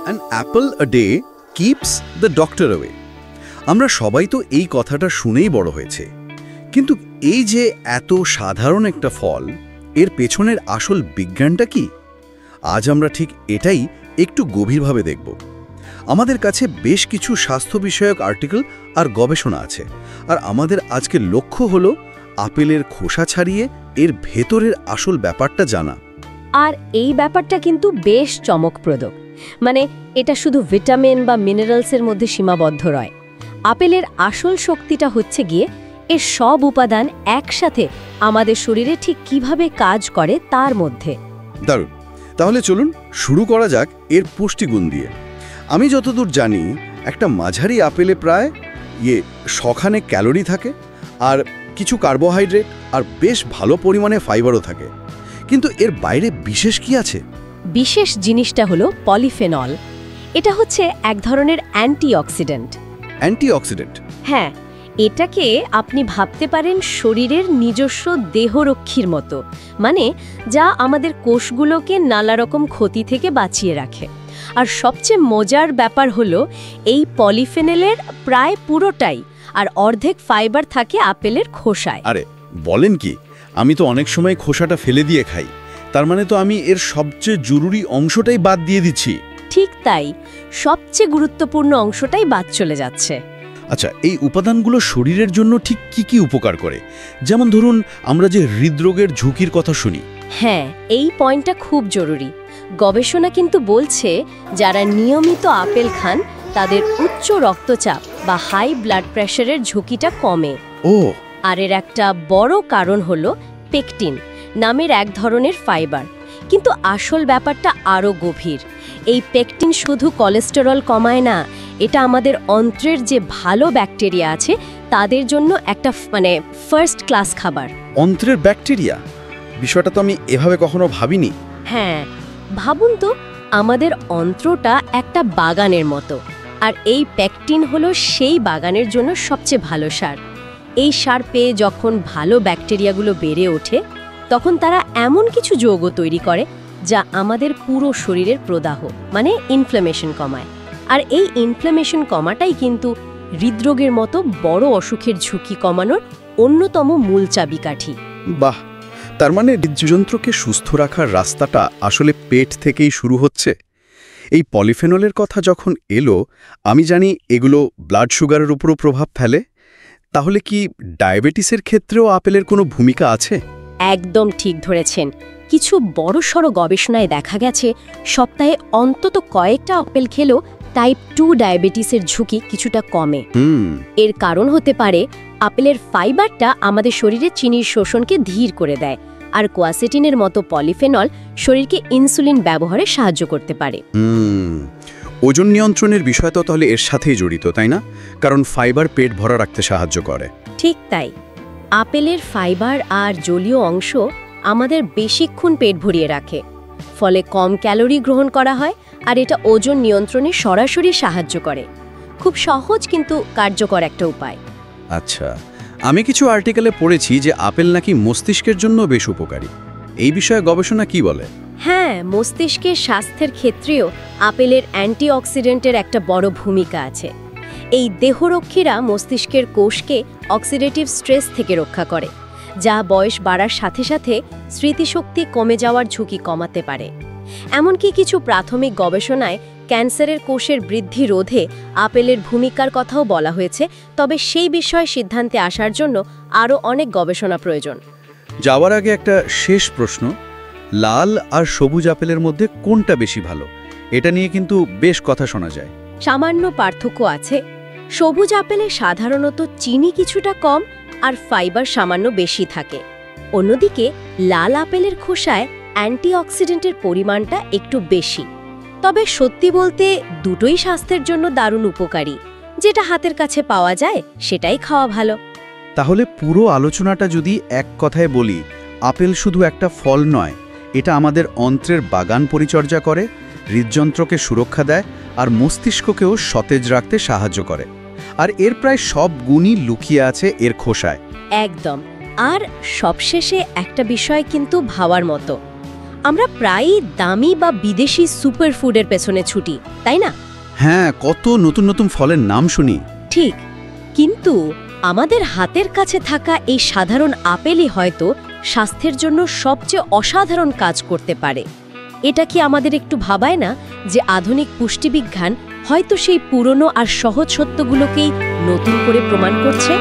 An Apple a day keeps the doctor away. আমরা সবাই তো এই কথাটা শুনেই বড় হয়েছে, কিন্তু এই যে এত সাধারণ একটা ফল, এর পেছনের আসল বিজ্ঞানটা কি? আজ আমরা ঠিক এটাই একটু গভীরভাবে দেখব। আমাদের কাছে বেশ কিছু স্বাস্থ্য বিষয়ক আর্টিকেল আর গবেষণা আছে, আর আমাদের আজকের লক্ষ্য হলো আপেলের খোসা ছাড়িয়ে এর ভেতরের আসল ব্যাপারটা জানা। আর এই ব্যাপারটা কিন্তু বেশ চমকপ্রদ। মানে এটা শুধু ভিটামিন বা মিনারেলসের মধ্যে সীমাবদ্ধ নয়। আপেলের আসল শক্তিটা হচ্ছে গিয়ে এর সব উপাদান একসাথে আমাদের শরীরে ঠিক কিভাবে কাজ করে তার মধ্যে। দারুণ। তাহলে চলুন শুরু করা যাক এর পুষ্টিগুণ দিয়ে। আমি যতদূর জানি, একটা মাঝারি আপেলে প্রায় 100 ক্যালোরি থাকে, আর কিছু কার্বোহাইড্রেট আর বেশ ভালো পরিমাণে ফাইবারও থাকে। কিন্তু এর বাইরে বিশেষ কি আছে? বিশেষ জিনিসটা হলো পলিফেনল। এটা হচ্ছে এক ধরনের অ্যান্টিঅক্সিডেন্ট। অ্যান্টিঅক্সিডেন্ট? হ্যাঁ, এটাকে আপনি ভাবতে পারেন শরীরের নিজস্ব দেহরক্ষীর মতো, মানে যা আমাদের কোষগুলোকে নানা রকম ক্ষতি থেকে বাঁচিয়ে রাখে। আর সবচেয়ে মজার ব্যাপার হলো এই পলিফেনলের প্রায় পুরোটাই আর অর্ধেক ফাইবার থাকে আপেলের খোসায়। আরে বলেন কি! আমি তো অনেক সময় খোসাটা ফেলে দিয়ে খাই। তার মানে তো আমি এর সবচেয়ে জরুরি অংশটাই বাদ দিয়ে দিচ্ছি। ঠিক তাই, সবচেয়ে গুরুত্বপূর্ণ অংশটাই বাদ চলে যাচ্ছে। আচ্ছা, এই উপাদানগুলো শরীরের জন্য ঠিক কি কি উপকার করে? যেমন ধরুন, আমরা যে হৃদরোগের ঝুঁকির কথা শুনি। হ্যাঁ, এই পয়েন্টটা খুব জরুরি। গবেষণা কিন্তু বলছে যারা নিয়মিত আপেল খান তাদের উচ্চ রক্তচাপ বা হাই ব্লাড প্রেশারের ঝুঁকিটা কমে। ও, আর এর একটা বড় কারণ হলো পেকটিন নামের এক ধরনের ফাইবার। কিন্তু আসল ব্যাপারটা আরও গভীর। এই পেকটিন শুধু কোলেস্টেরল কমায় না, এটা আমাদের অন্ত্রের যে ভালো ব্যাকটেরিয়া আছে তাদের জন্য একটা ফার্স্ট ক্লাস খাবার। অন্ত্রের ব্যাকটেরিয়া? বিষয়টা তো আমি এভাবে কখনো ভাবিনি। হ্যাঁ, ভাবুন তো, আমাদের অন্ত্রটা একটা বাগানের মতো, আর এই পেকটিন হলো সেই বাগানের জন্য সবচেয়ে ভালো সার। এই সার পেয়ে যখন ভালো ব্যাকটেরিয়াগুলো বেড়ে ওঠে, তখন তারা এমন কিছু যৌগ তৈরি করে যা আমাদের পুরো শরীরের প্রদাহ মানে ইনফ্ল্যামেশন কমায়। আর এই ইনফ্ল্যামেশন কমাটাই কিন্তু হৃদরোগের মতো বড় অসুখের ঝুঁকি কমানোর অন্যতম মূল চাবিকাঠি। বাহ! তার মানে হৃদযন্ত্রকে সুস্থ রাখার রাস্তাটা আসলে পেট থেকেই শুরু হচ্ছে। এই পলিফেনলের কথা যখন এলো, আমি জানি এগুলো ব্লাড সুগারের উপরও প্রভাব ফেলে। তাহলে কি ডায়াবেটিসের ক্ষেত্রেও আপেলের কোনো ভূমিকা আছে? একদম ঠিক ধরেছেন। কিছু বড়সড় গবেষণায় দেখা গেছে সপ্তাহে অন্তত কয়েকটা আপেল খেলেও টাইপ 2 ডায়াবেটিসের ঝুঁকি কিছুটা কমে। এর কারণ হতে পারে আপেলের ফাইবারটা আমাদের শরীরে চিনির শোষণকে ধীর করে দেয়, আর কোয়াসেটিনের মতো পলিফেনল শরীরকে ইনসুলিন ব্যবহারে সাহায্য করতে পারে। ওজন নিয়ন্ত্রণের বিষয় তো তাহলে এর সাথেই জড়িত, তাই না? কারণ ফাইবার পেট ভরা রাখতে সাহায্য করে। ঠিক তাই, আপেলের ফাইবার আর জলীয় অংশ আমাদের বেশিক্ষণ পেট ভরিয়ে রাখে, ফলে কম ক্যালোরি গ্রহণ করা হয়, আর এটা ওজন নিয়ন্ত্রণে সরাসরি সাহায্য করে। খুব সহজ কিন্তু কার্যকর একটা উপায়। আচ্ছা, আমি কিছু আর্টিকেলে পড়েছি যে আপেল নাকি মস্তিষ্কের জন্য বেশ উপকারী। এই বিষয়ে গবেষণা কি বলে? হ্যাঁ, মস্তিষ্কের স্বাস্থ্যের ক্ষেত্রেও আপেলের অ্যান্টিঅক্সিডেন্টের একটা বড় ভূমিকা আছে। এই দেহরক্ষীরা মস্তিষ্কের কোষকে অক্সিডেটিভ স্ট্রেস থেকে রক্ষা করে, যা বয়স বাড়ার সাথে সাথে স্মৃতিশক্তি কমে যাওয়ার ঝুঁকি কমাতে পারে। এমনকি কিছু প্রাথমিক গবেষণায় ক্যান্সারের কোষের বৃদ্ধি রোধে আপেলের ভূমিকার কথাও বলা হয়েছে। তবে সেই বিষয়ে সিদ্ধান্তে আসার জন্য আরও অনেক গবেষণা প্রয়োজন। যাওয়ার আগে একটা শেষ প্রশ্ন, লাল আর সবুজ আপেলের মধ্যে কোনটা বেশি ভালো? এটা নিয়ে কিন্তু বেশ কথা শোনা যায়। সামান্য পার্থক্য আছে। সবুজ আপেলে সাধারণত চিনি কিছুটা কম আর ফাইবার সামান্য বেশি থাকে। অন্যদিকে লাল আপেলের খোসায় অ্যান্টিঅক্সিডেন্টের পরিমাণটা একটু বেশি। তবে সত্যি বলতে দুটোই স্বাস্থ্যের জন্য দারুণ উপকারী। যেটা হাতের কাছে পাওয়া যায় সেটাই খাওয়া ভালো। তাহলে পুরো আলোচনাটা যদি এক কথায় বলি, আপেল শুধু একটা ফল নয়, এটা আমাদের অন্ত্রের বাগান পরিচর্যা করে, হৃদযন্ত্রকে সুরক্ষা দেয় আর মস্তিষ্ককেও সতেজ রাখতে সাহায্য করে। আর এর প্রায় সব গুণই লুকিয়ে আছে এর খোসায়। একদম। আর সবশেষে একটা বিষয় কিন্তু ভাবার মতো, আমরা প্রায়ই দামি বা বিদেশি সুপারফুডের পেছনে ছুটি, তাই না? হ্যাঁ, কত নতুন নতুন ফলের নাম শুনি। ঠিক, কিন্তু আমাদের হাতের কাছে থাকা এই সাধারণ আপেলই হয়তো স্বাস্থ্যের জন্য সবচেয়ে অসাধারণ কাজ করতে পারে। এটা কি আমাদের একটু ভাবায় না যে আধুনিক পুষ্টিবিজ্ঞান হয়তো সেই পুরনো আর সহজ সত্যগুলোকেই নতুন করে প্রমাণ করছে?